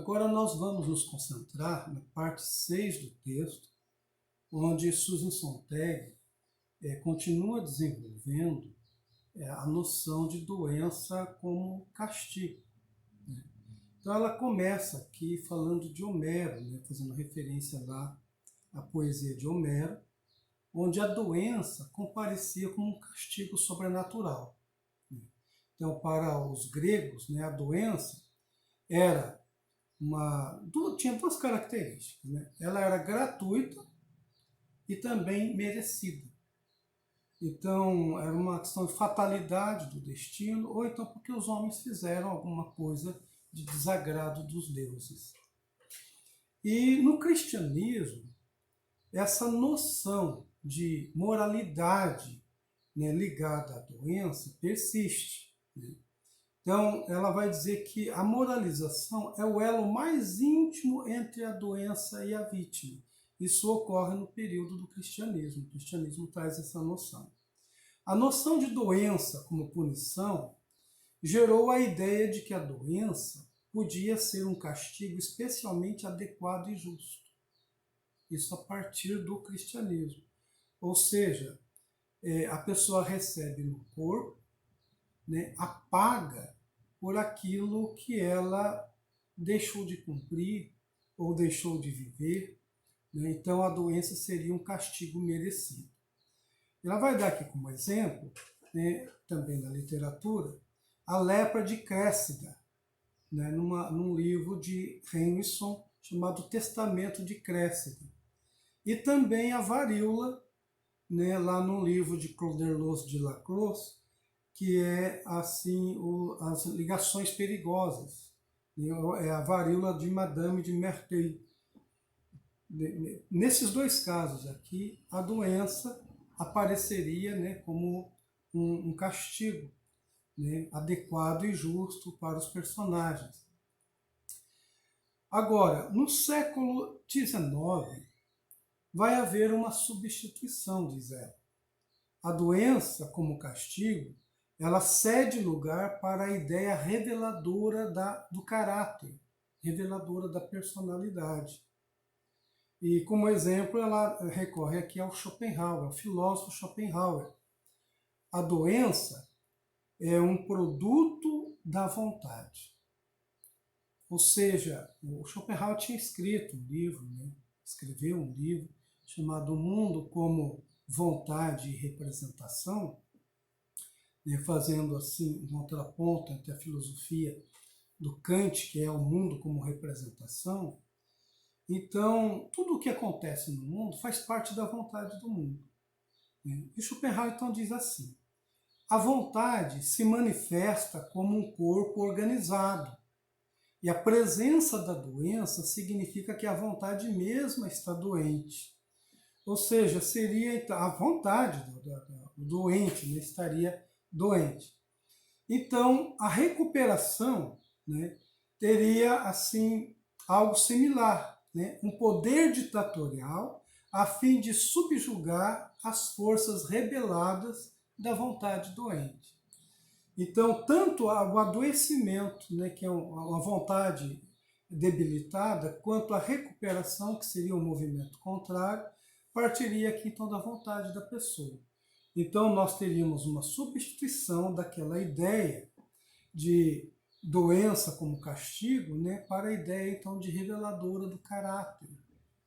Agora nós vamos nos concentrar na parte 6 do texto, onde Susan Sontag continua desenvolvendo a noção de doença como castigo. Né? Então ela começa aqui falando de Homero, né, fazendo referência lá à poesia de Homero, onde a doença comparecia como um castigo sobrenatural. Né? Então, para os gregos, né, a doença tinha duas características. Né? Ela era gratuita e também merecida. Então, era uma questão de fatalidade do destino, ou então porque os homens fizeram alguma coisa de desagrado dos deuses. E no cristianismo, essa noção de moralidade, né, ligada à doença persiste. Né? Então, ela vai dizer que a moralização é o elo mais íntimo entre a doença e a vítima. Isso ocorre no período do cristianismo. O cristianismo traz essa noção. A noção de doença como punição gerou a ideia de que a doença podia ser um castigo especialmente adequado e justo. Isso a partir do cristianismo. Ou seja, a pessoa recebe no corpo, né, a paga por aquilo que ela deixou de cumprir ou deixou de viver. Né? Então a doença seria um castigo merecido. Ela vai dar aqui como exemplo, né, também na literatura, a lepra de Cressida, né, num livro de Remison chamado Testamento de Cressida. E também a varíola, né, lá no livro de Claude de Lacroix, que é assim as ligações perigosas. É a varíola de Madame de Merteuil. Nesses dois casos aqui, a doença apareceria, né, como um castigo, né, adequado e justo para os personagens. Agora, no século XIX, vai haver uma substituição, diz ela. A doença, como castigo, ela cede lugar para a ideia reveladora do caráter, reveladora da personalidade. E, como exemplo, ela recorre aqui ao Schopenhauer, ao filósofo Schopenhauer. A doença é um produto da vontade. Ou seja, o Schopenhauer tinha escrito um livro, né? Escreveu um livro chamado O Mundo como Vontade e Representação, né? Fazendo assim um contraponto entre a filosofia do Kant, que é o mundo como representação. Então, tudo o que acontece no mundo faz parte da vontade do mundo. Né? E Schopenhauer então diz assim: a vontade se manifesta como um corpo organizado, e a presença da doença significa que a vontade mesma está doente. Ou seja, seria a vontade do doente, né, estaria doente. Então, a recuperação, né, teria assim algo similar, né, um poder ditatorial a fim de subjugar as forças rebeladas da vontade doente. Então, tanto o adoecimento, né, que é uma vontade debilitada, quanto a recuperação, que seria um movimento contrário, partiria aqui então da vontade da pessoa. Então, nós teríamos uma substituição daquela ideia de doença como castigo, né, para a ideia então de reveladora do caráter,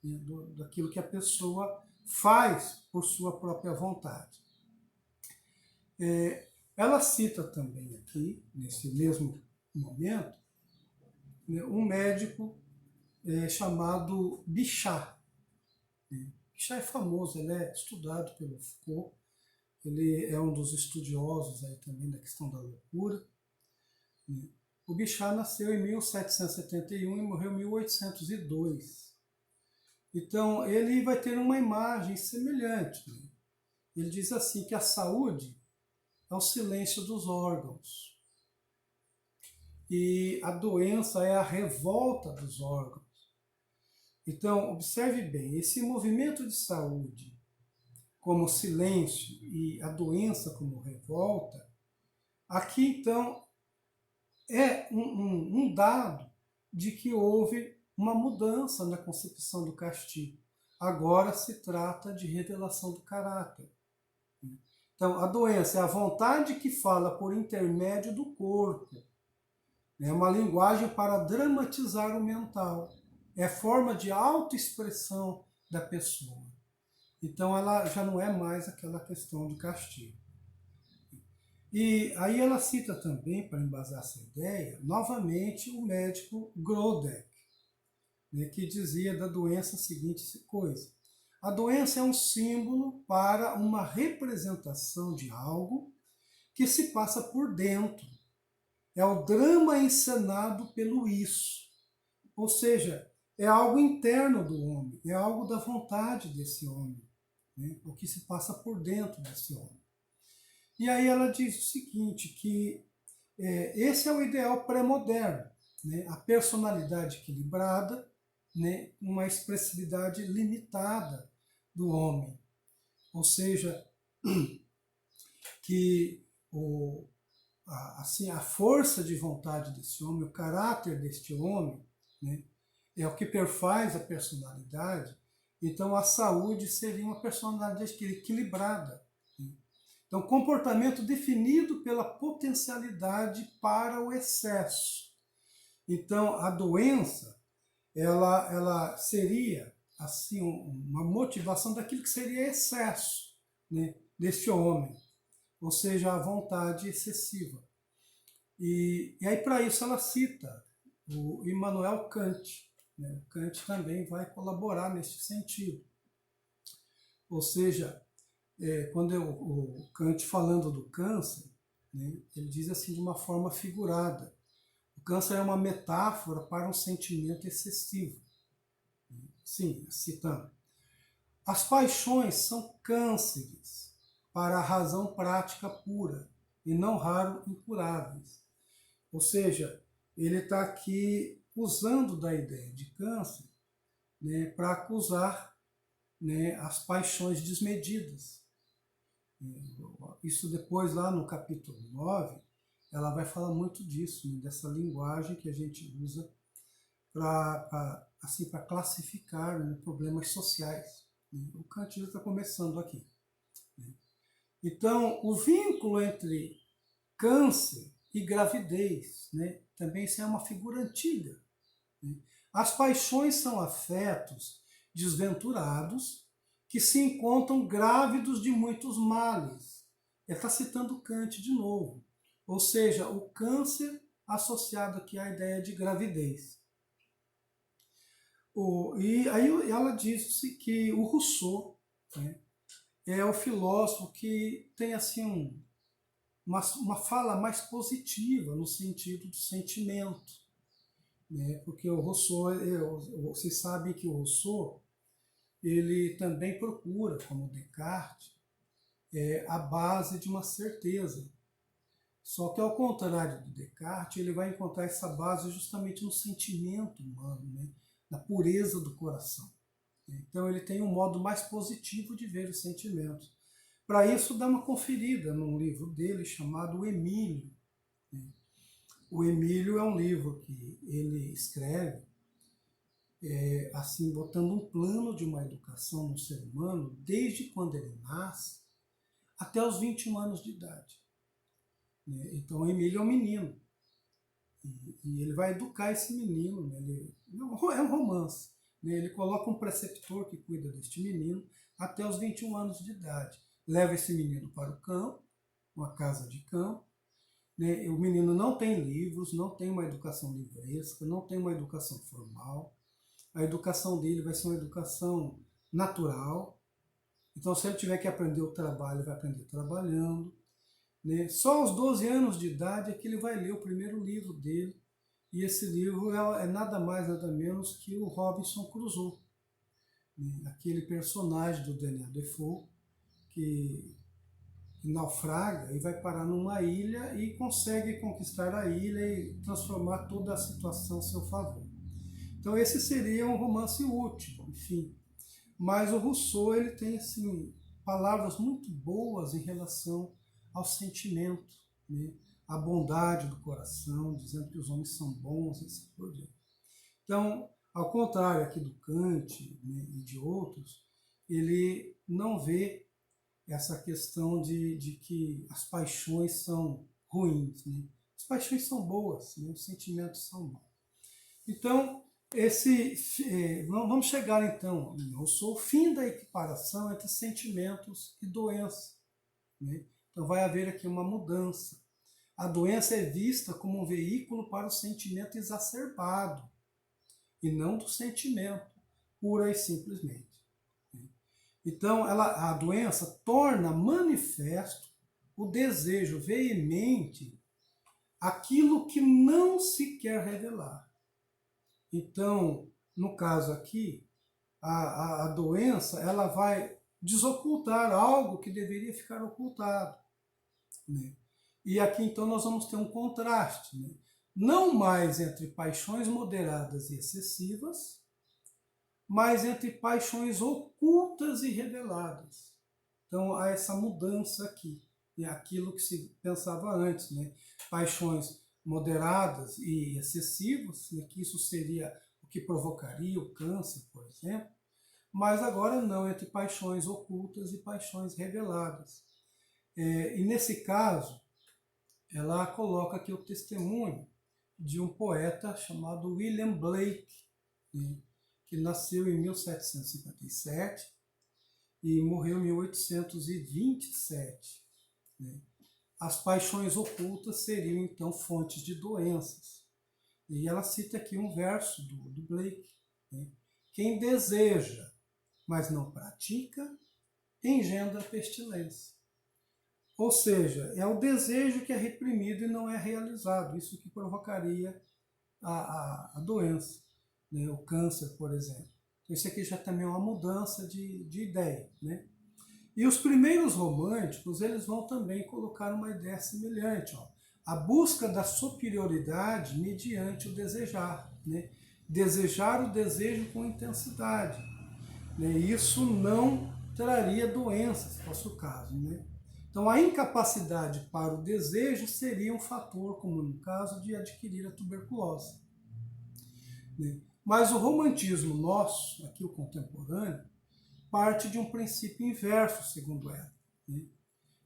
né, daquilo que a pessoa faz por sua própria vontade. Ela cita também aqui, nesse mesmo momento, né, um médico chamado Bichat. Bichat é famoso, ele é estudado pelo Foucault, ele é um dos estudiosos aí também da questão da loucura. O Bichat nasceu em 1771 e morreu em 1802. Então, ele vai ter uma imagem semelhante. Né? Ele diz assim que a saúde é o silêncio dos órgãos. E a doença é a revolta dos órgãos. Então, observe bem, esse movimento de saúde como silêncio e a doença como revolta, aqui então é um dado de que houve uma mudança na concepção do castigo. Agora se trata de revelação do caráter. Então, a doença é a vontade que fala por intermédio do corpo. É uma linguagem para dramatizar o mental. É forma de autoexpressão da pessoa. Então, ela já não é mais aquela questão de castigo. E aí ela cita também, para embasar essa ideia, novamente o médico Grodek, né, que dizia da doença a seguinte coisa: a doença é um símbolo para uma representação de algo que se passa por dentro. É o drama encenado pelo isso. Ou seja, é algo interno do homem, é algo da vontade desse homem, né, o que se passa por dentro desse homem. E aí ela diz o seguinte, que esse é o ideal pré-moderno, né, a personalidade equilibrada, né, uma expressividade limitada do homem. Ou seja, que a força de vontade desse homem, o caráter deste homem, né, é o que perfaz a personalidade. Então a saúde seria uma personalidade equilibrada. Né? Então, comportamento definido pela potencialidade para o excesso. Então, a doença, ela seria assim uma motivação daquilo que seria excesso, né, deste homem, ou seja, a vontade excessiva. E aí, para isso, ela cita o Immanuel Kant. Né? Kant também vai colaborar nesse sentido. Ou seja, quando o Kant falando do câncer, né, ele diz assim de uma forma figurada: o câncer é uma metáfora para um sentimento excessivo. Sim, citando: as paixões são cânceres para a razão prática pura, e não raro incuráveis. Ou seja, ele está aqui usando da ideia de câncer, né, para acusar, né, as paixões desmedidas. Isso depois, lá no capítulo 9, ela vai falar muito disso, né, dessa linguagem que a gente usa para assim, classificar, né, problemas sociais. O Kant já está começando aqui. Então, o vínculo entre câncer e gravidez, né, também isso é uma figura antiga. Né? As paixões são afetos desventurados que se encontram grávidos de muitos males. Ele está citando Kant de novo. Ou seja, o câncer associado aqui à ideia de gravidez. E aí ela diz que o Rousseau, né, é o filósofo que tem assim uma fala mais positiva no sentido do sentimento. Né, porque o Rousseau, vocês sabem que o Rousseau, ele também procura, como Descartes, a base de uma certeza. Só que, ao contrário do Descartes, ele vai encontrar essa base justamente no sentimento humano, né? Na pureza do coração. Então, ele tem um modo mais positivo de ver os sentimentos. Para isso, dá uma conferida num livro dele chamado O Emílio. O Emílio é um livro que ele escreve assim, botando um plano de uma educação no ser humano desde quando ele nasce até os 21 anos de idade. Então, o Emílio é um menino. E ele vai educar esse menino. Né? É um romance. Né? Ele coloca um preceptor que cuida deste menino até os 21 anos de idade. Leva esse menino para o campo, uma casa de campo. Né? O menino não tem livros, não tem uma educação livresca, não tem uma educação formal. A educação dele vai ser uma educação natural. Então, se ele tiver que aprender o trabalho, ele vai aprender trabalhando. Né? Só aos 12 anos de idade é que ele vai ler o primeiro livro dele. E esse livro é nada mais, nada menos que o Robinson Crusoe. Né? Aquele personagem do Daniel Defoe que naufraga e vai parar numa ilha e consegue conquistar a ilha e transformar toda a situação a seu favor. Então esse seria um romance útil, enfim. Mas o Rousseau, ele tem assim, palavras muito boas em relação ao sentimento, né? A bondade do coração, dizendo que os homens são bons, etc. Então, ao contrário aqui do Kant, né, e de outros, ele não vê essa questão de que as paixões são ruins. Né? As paixões são boas, né? Os sentimentos são bons. Então, vamos chegar então, eu sou o fim da equiparação entre sentimentos e doença. Né? Então vai haver aqui uma mudança. A doença é vista como um veículo para o sentimento exacerbado, e não do sentimento, pura e simplesmente. Então, a doença torna manifesto o desejo veemente, aquilo que não se quer revelar. Então, no caso aqui, a doença ela vai desocultar algo que deveria ficar ocultado. Né? E aqui então nós vamos ter um contraste, né? Não mais entre paixões moderadas e excessivas, mas entre paixões ocultas e reveladas. Então há essa mudança aqui, né? Aquilo que se pensava antes, né? Paixões moderadas e excessivas, né? Que isso seria o que provocaria o câncer, por exemplo, mas agora não, entre paixões ocultas e paixões reveladas. E nesse caso, ela coloca aqui o testemunho de um poeta chamado William Blake, né, que nasceu em 1757 e morreu em 1827. Né. As paixões ocultas seriam, então, fontes de doenças. E ela cita aqui um verso do Blake. Né. Quem deseja, mas não pratica, engendra pestilência. Ou seja, é o desejo que é reprimido e não é realizado. Isso que provocaria a doença, né? O câncer, por exemplo. Então, isso aqui já também é uma mudança de ideia. Né? E os primeiros românticos, eles vão também colocar uma ideia semelhante. Ó. A busca da superioridade mediante o desejar. Né? Desejar o desejo com intensidade. Né? Isso não traria doenças, se fosse o caso. Né? Então, a incapacidade para o desejo seria um fator, como no caso de adquirir a tuberculose. Né? Mas o romantismo nosso, aqui o contemporâneo, parte de um princípio inverso, segundo ela. Né?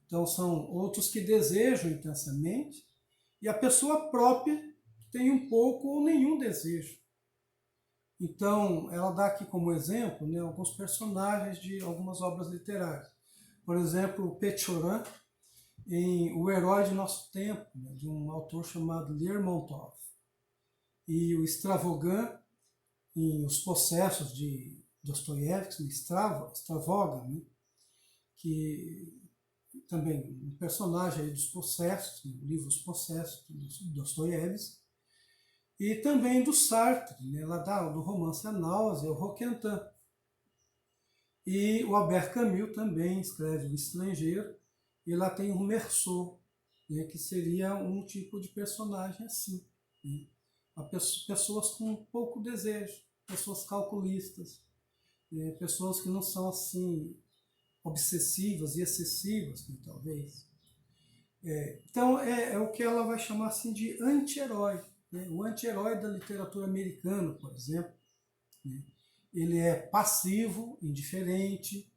Então, são outros que desejam intensamente e a pessoa própria tem um pouco ou nenhum desejo. Então, ela dá aqui como exemplo, né, alguns personagens de algumas obras literárias. Por exemplo, o Pechorin, em O Herói de Nosso Tempo, né, de um autor chamado Lermontov. E o Stravogan, em Os Possessos de Dostoiévski, Stravogan, né, que também um personagem aí dos Possessos, no livro Os Possessos de Dostoiévski, e também do Sartre, né, lá do romance A Náusea, o Roquentin. E o Albert Camus também escreve O Estrangeiro, e lá tem o Meursault, né, que seria um tipo de personagem assim. Né? Pessoas com pouco desejo, pessoas calculistas, né, pessoas que não são assim obsessivas e excessivas, né, talvez. Então é o que ela vai chamar assim de anti-herói. Né? O anti-herói da literatura americana, por exemplo, né? Ele é passivo, indiferente,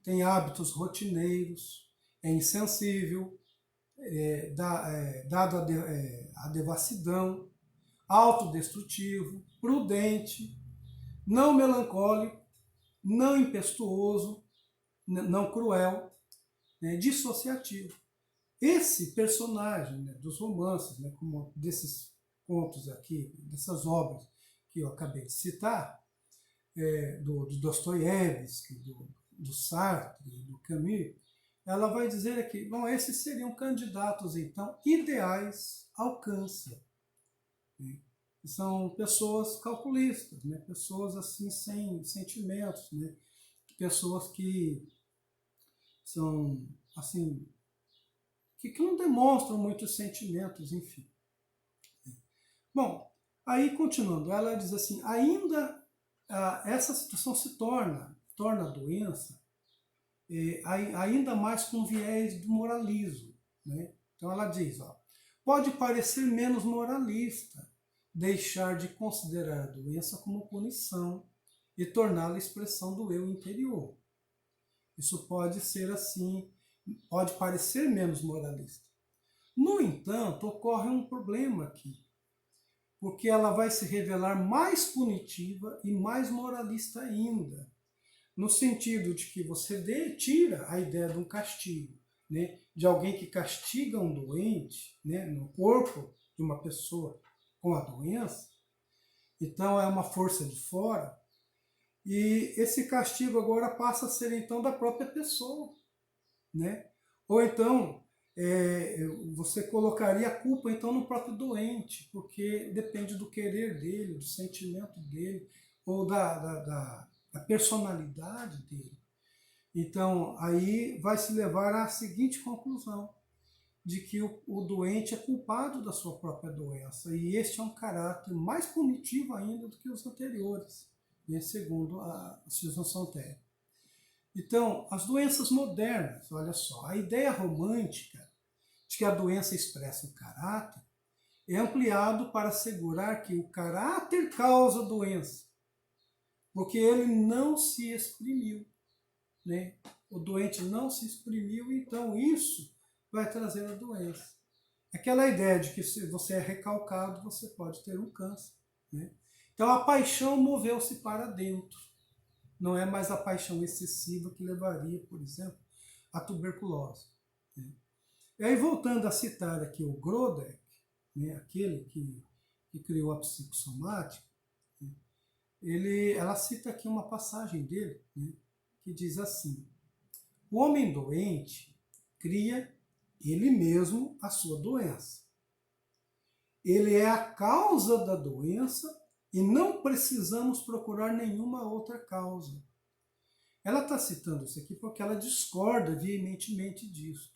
tem hábitos rotineiros, é insensível, dado à devassidão, autodestrutivo, prudente, não melancólico, não impetuoso, não cruel, né, dissociativo. Esse personagem, né, dos romances, né, como desses contos aqui, dessas obras que eu acabei de citar, do Dostoiévski, do Sartre, do Camus, ela vai dizer aqui, bom, esses seriam candidatos, então, ideais ao câncer. Né? São pessoas calculistas, né? Pessoas assim sem sentimentos, né? Pessoas que são assim que não demonstram muitos sentimentos, enfim. Bom, aí continuando, ela diz assim, ainda essa situação se torna a doença ainda mais com viés do moralismo. Né? Então ela diz, ó, pode parecer menos moralista, deixar de considerar a doença como punição e torná-la expressão do eu interior. Isso pode ser assim, pode parecer menos moralista. No entanto, ocorre um problema aqui, porque ela vai se revelar mais punitiva e mais moralista ainda, no sentido de que você tira a ideia de um castigo, né, de alguém que castiga um doente, né, no corpo de uma pessoa com a doença. Então é uma força de fora, e esse castigo agora passa a ser então da própria pessoa, né? Ou então você colocaria a culpa então no próprio doente, porque depende do querer dele, do sentimento dele, ou da personalidade dele. Então aí vai se levar à seguinte conclusão, de que o doente é culpado da sua própria doença, e este é um caráter mais punitivo ainda do que os anteriores, né, segundo a Susan Sontag. Então, as doenças modernas, olha só, a ideia romântica de que a doença expressa o caráter é ampliado para assegurar que o caráter causa a doença, porque ele não se exprimiu, né? O doente não se exprimiu, então isso vai trazer a doença. Aquela ideia de que se você é recalcado, você pode ter um câncer, né? Então a paixão moveu-se para dentro. Não é mais a paixão excessiva que levaria, por exemplo, à tuberculose, né? E aí, voltando a citar aqui o Grodeck, né, aquele que criou a psicossomática, né, ela cita aqui uma passagem dele, né, que diz assim: o homem doente cria ele mesmo a sua doença. Ele é a causa da doença e não precisamos procurar nenhuma outra causa. Ela está citando isso aqui porque ela discorda veementemente disso,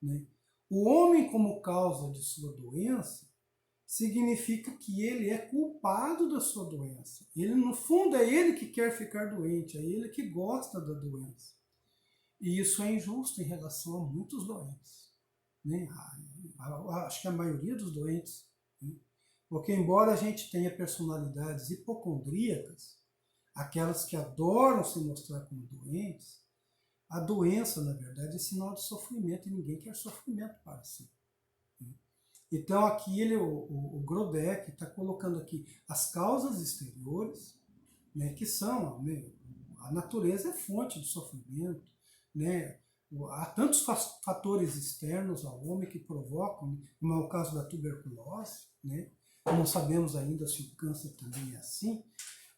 né? O homem como causa de sua doença significa que ele é culpado da sua doença. Ele, no fundo, é ele que quer ficar doente, é ele que gosta da doença. E isso é injusto em relação a muitos doentes, né? Acho que a maioria dos doentes, né? Porque embora a gente tenha personalidades hipocondríacas, aquelas que adoram se mostrar como doentes, a doença, na verdade, é sinal de sofrimento e ninguém quer sofrimento para si. Então aqui o Grodeck está colocando aqui as causas exteriores, né, que são, né, a natureza é fonte de sofrimento, né? Há tantos fatores externos ao homem que provocam, como é o caso da tuberculose, né? Não sabemos ainda se o câncer também é assim,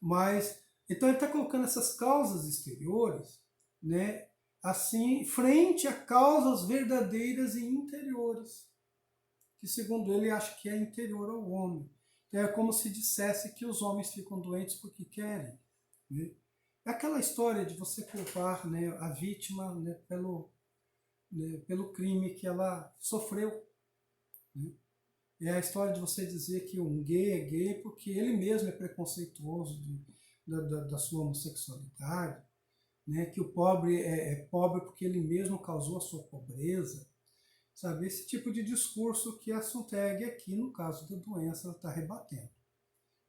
mas então ele está colocando essas causas exteriores, né, assim, frente a causas verdadeiras e interiores, que segundo ele acha que é interior ao homem. Então, é como se dissesse que os homens ficam doentes porque querem, né? É aquela história de você culpar, né, a vítima, né, pelo crime que ela sofreu, né? É a história de você dizer que um gay é gay porque ele mesmo é preconceituoso da sua homossexualidade, né? Que o pobre é pobre porque ele mesmo causou a sua pobreza, sabe? Esse tipo de discurso que a Sontag aqui, no caso da doença, ela está rebatendo,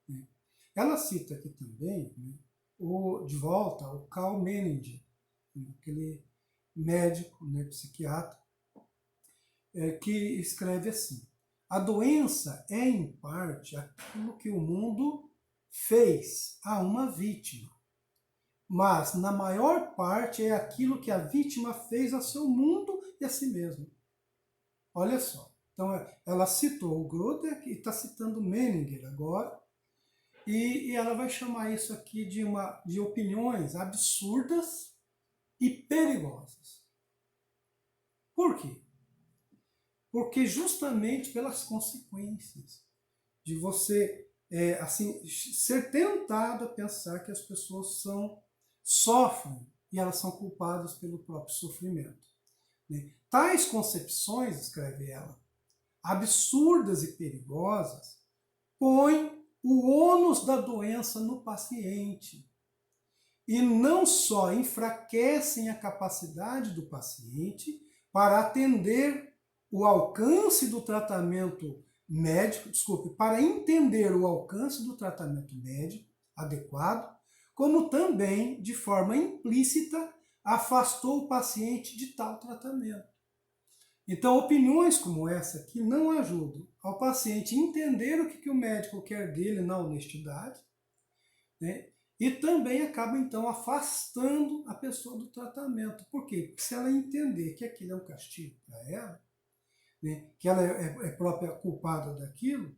né? Ela cita aqui também, né, de volta o Karl Menninger, né, aquele médico, né, psiquiatra, que escreve assim: a doença é, em parte, aquilo que o mundo fez a uma vítima, mas, na maior parte, é aquilo que a vítima fez a seu mundo e a si mesma. Olha só. Então, ela citou o Grodeck e está citando Menninger agora, e ela vai chamar isso aqui de opiniões absurdas e perigosas. Por quê? Porque justamente pelas consequências de você assim, ser tentado a pensar que as pessoas sofrem e elas são culpadas pelo próprio sofrimento, né? Tais concepções, escreve ela, absurdas e perigosas, põem o ônus da doença no paciente e não só enfraquecem a capacidade do paciente para atender o alcance do tratamento médico, desculpe, para entender o alcance do tratamento médico adequado, como também, de forma implícita, afastou o paciente de tal tratamento. Então, opiniões como essa aqui não ajudam ao paciente entender o que o médico quer dele na honestidade, né? E também acaba, então, afastando a pessoa do tratamento. Por quê? Porque se ela entender que aquilo é um castigo para ela, né, que ela é própria culpada daquilo,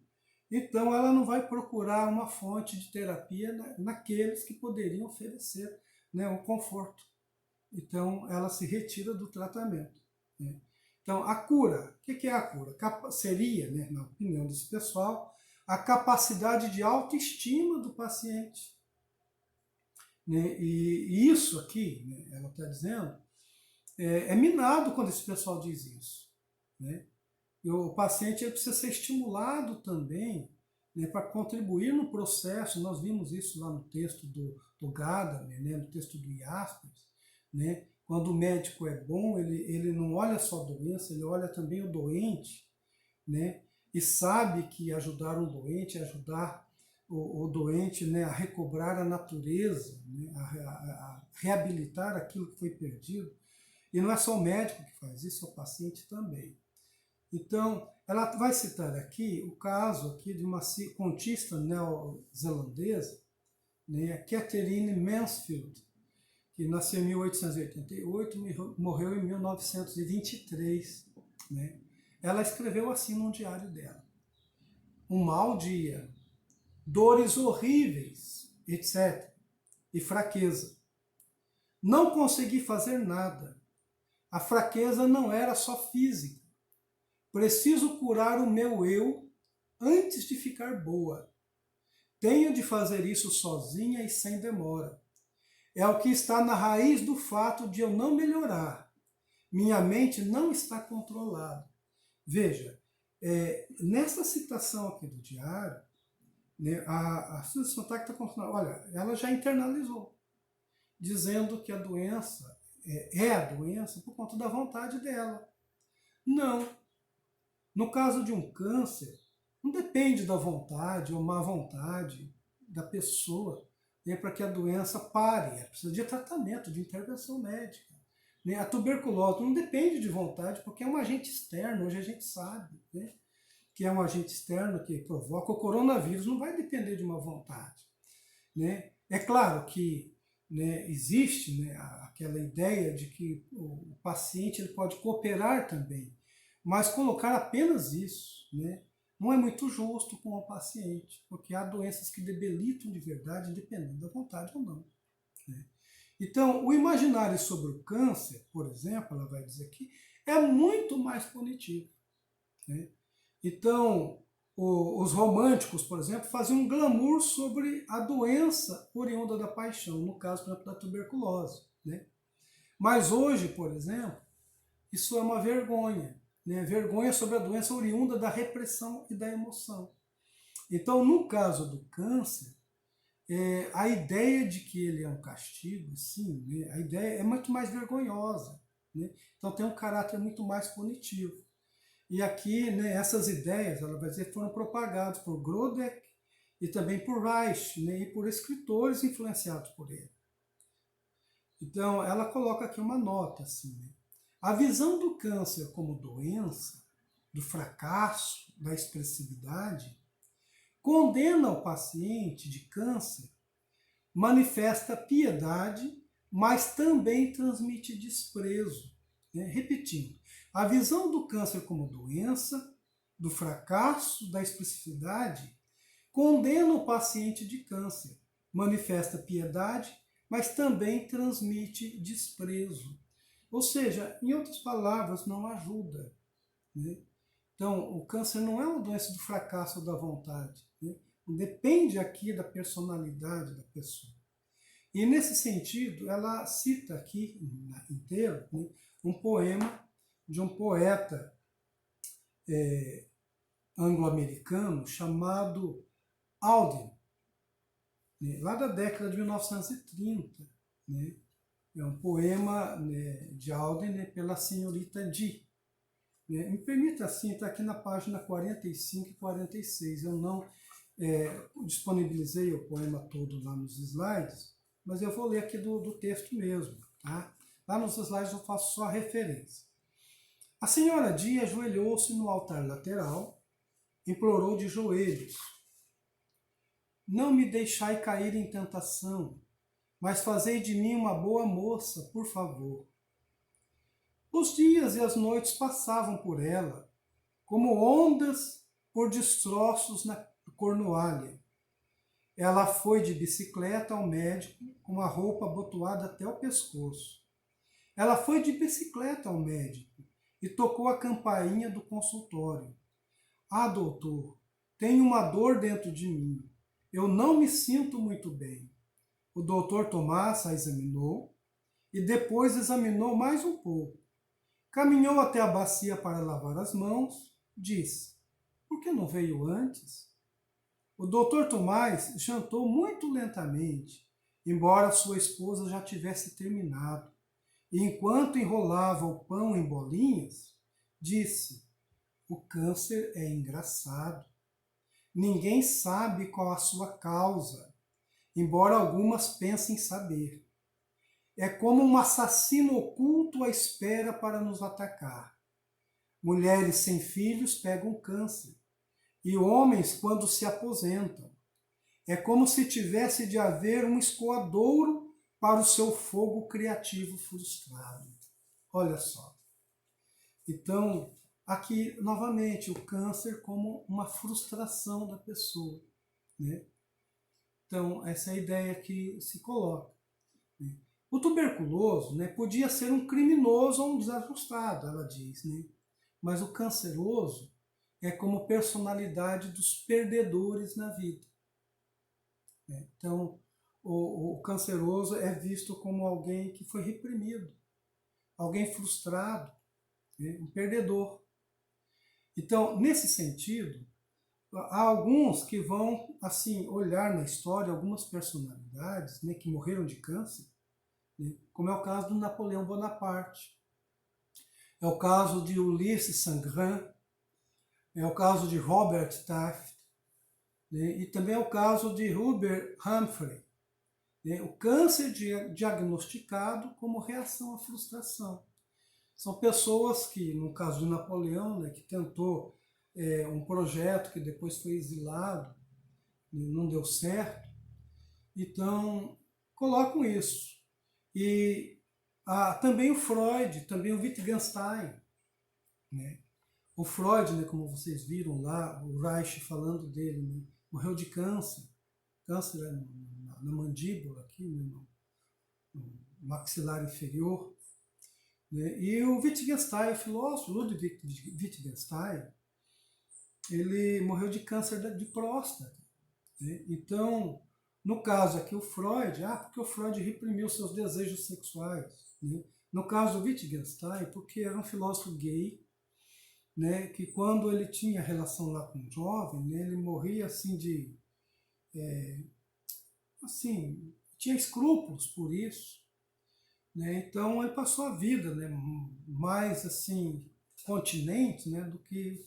então ela não vai procurar uma fonte de terapia naqueles que poderiam oferecer, né, um conforto. Então ela se retira do tratamento, né? Então a cura, o que é a cura? Seria, né, na opinião desse pessoal, a capacidade de autoestima do paciente, né? E isso aqui, né, ela está dizendo, é minado quando esse pessoal diz isso, né? E o paciente precisa ser estimulado também, né, para contribuir no processo. Nós vimos isso lá no texto do Gadamer, né, no texto do Jaspers, né? Quando o médico é bom, ele não olha só a doença, ele olha também o doente, né? E sabe que ajudar um doente é ajudar o doente, né, a recobrar a natureza, né, a reabilitar aquilo que foi perdido. E não é só o médico que faz isso, é o paciente também. Então, ela vai citar aqui o caso aqui de uma contista neozelandesa, né, Catherine Mansfield, que nasceu em 1888 e morreu em 1923. Né? Ela escreveu assim no diário dela: um mau dia, dores horríveis, etc. e fraqueza. Não consegui fazer nada. A fraqueza não era só física. Preciso curar o meu eu antes de ficar boa. Tenho de fazer isso sozinha e sem demora. É o que está na raiz do fato de eu não melhorar. Minha mente não está controlada. Veja, nessa citação aqui do diário, né, a Susan Sontag está contando, olha, ela já internalizou, dizendo que a doença é a doença por conta da vontade dela. Não. No caso de um câncer, não depende da vontade ou má vontade da pessoa, né, para que a doença pare. Ela precisa de tratamento, de intervenção médica. Né? A tuberculose não depende de vontade, porque é um agente externo, hoje a gente sabe, né, que é um agente externo que provoca. O coronavírus não vai depender de uma vontade. Né? É claro que, né, existe, né, aquela ideia de que o paciente ele pode cooperar também, mas colocar apenas isso, né, não é muito justo com o paciente, porque há doenças que debilitam de verdade, dependendo da vontade ou não. Né? Então, o imaginário sobre o câncer, por exemplo, ela vai dizer aqui, é muito mais punitivo. Né? Então, os românticos, por exemplo, faziam um glamour sobre a doença oriunda da paixão, no caso, por exemplo, da tuberculose. Né? Mas hoje, por exemplo, isso é uma vergonha. Né? Vergonha sobre a doença oriunda da repressão e da emoção. Então, no caso do câncer, a ideia de que ele é um castigo, sim, né? A ideia é muito mais vergonhosa. Né? Então, tem um caráter muito mais punitivo. E aqui, né, essas ideias, ela vai dizer, foram propagadas por Grodek e também por Reich, né, e por escritores influenciados por ele. Então, ela coloca aqui uma nota, assim, né? A visão do câncer como doença, do fracasso, da expressividade, condena o paciente de câncer, manifesta piedade, mas também transmite desprezo. Né? Repetindo, a visão do câncer como doença, do fracasso, da expressividade, condena o paciente de câncer, manifesta piedade, mas também transmite desprezo. Ou seja, em outras palavras, não ajuda. Né? Então, o câncer não é uma doença do fracasso ou da vontade. Né? Depende aqui da personalidade da pessoa. E nesse sentido, ela cita aqui inteiro, né, um poema de um poeta anglo-americano chamado Auden, né, lá da década de 1930. Né, é um poema, né, de Auden, né, pela senhorita D. né? Me permita, assim, está aqui na página 45 e 46. Eu não disponibilizei o poema todo lá nos slides, mas eu vou ler aqui do texto mesmo. Tá? Lá nos slides eu faço só a referência. A senhora Di ajoelhou-se no altar lateral, implorou de joelhos: não me deixai cair em tentação, mas fazei de mim uma boa moça, por favor. Os dias e as noites passavam por ela, como ondas por destroços na Cornualha. Ela foi de bicicleta ao médico, com a roupa abotoada até o pescoço. Ela foi de bicicleta ao médico e tocou a campainha do consultório. Ah, doutor, tenho uma dor dentro de mim. Eu não me sinto muito bem. O doutor Tomás a examinou e depois examinou mais um pouco. Caminhou até a bacia para lavar as mãos, disse: por que não veio antes? O doutor Tomás jantou muito lentamente, embora sua esposa já tivesse terminado, e enquanto enrolava o pão em bolinhas, disse: o câncer é engraçado. Ninguém sabe qual a sua causa, embora algumas pensem saber. É como um assassino oculto à espera para nos atacar. Mulheres sem filhos pegam câncer, e homens quando se aposentam. É como se tivesse de haver um escoadouro para o seu fogo criativo frustrado. Olha só. Então, aqui, novamente, o câncer como uma frustração da pessoa, né? Então, essa é a ideia que se coloca. Né? O tuberculoso, né, podia ser um criminoso ou um desajustado, ela diz, né? Mas o canceroso é como personalidade dos perdedores na vida. Né? Então, o canceroso é visto como alguém que foi reprimido, alguém frustrado, né? Um perdedor. Então, nesse sentido, há alguns que vão assim olhar na história algumas personalidades, né, que morreram de câncer, né, como é o caso do Napoleão Bonaparte, é o caso de Ulisses Sangrán, é o caso de Robert Taft, né, e também é o caso de Hubert Humphrey. Né, o câncer diagnosticado como reação à frustração. São pessoas que, no caso de Napoleão, né, que tentou um projeto que depois foi exilado, não deu certo, então colocam isso. E também o Freud, também o Wittgenstein. Né? O Freud, né, como vocês viram lá, o Reich falando dele, né, morreu de câncer, câncer na mandíbula, aqui, né, no maxilar inferior. Né? E o Wittgenstein, o filósofo Ludwig Wittgenstein, ele morreu de câncer de próstata. Né? Então, no caso aqui, o Freud, porque o Freud reprimiu seus desejos sexuais. Né? No caso do Wittgenstein, porque era um filósofo gay, né, que quando ele tinha relação lá com um jovem, né, ele morria assim assim, tinha escrúpulos por isso. Né? Então, ele passou a vida, né, mais assim, continente, né, do que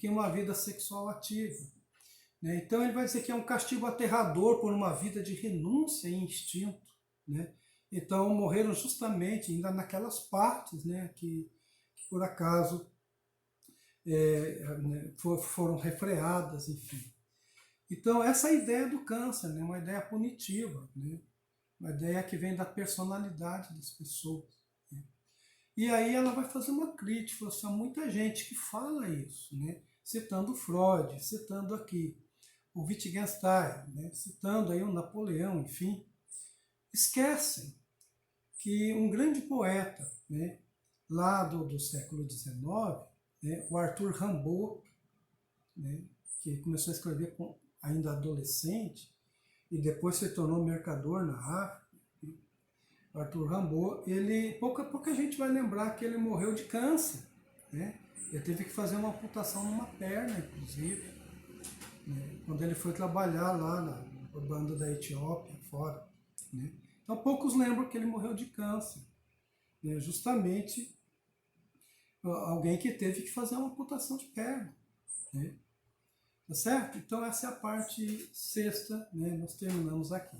uma vida sexual ativa. Né? Então ele vai dizer que é um castigo aterrador por uma vida de renúncia e instinto. Né? Então morreram justamente ainda naquelas partes, né, que por acaso foram refreadas, enfim. Então essa é a ideia do câncer, né, uma ideia punitiva, né, uma ideia que vem da personalidade das pessoas. Né? E aí ela vai fazer uma crítica, assim, há muita gente que fala isso, né, citando Freud, citando aqui o Wittgenstein, né, citando aí o Napoleão, enfim, esquecem que um grande poeta, né, lá do século XIX, né, o Arthur Rimbaud, né, que começou a escrever ainda adolescente e depois se tornou mercador na África. O Arthur Rimbaud, pouca gente vai lembrar que ele morreu de câncer. Né? Ele teve que fazer uma amputação numa perna, inclusive. Né, quando ele foi trabalhar lá na banda da Etiópia, fora. Né? Então poucos lembram que ele morreu de câncer, né, justamente alguém que teve que fazer uma amputação de perna. Né? Tá certo? Então essa é a parte sexta, né? Nós terminamos aqui.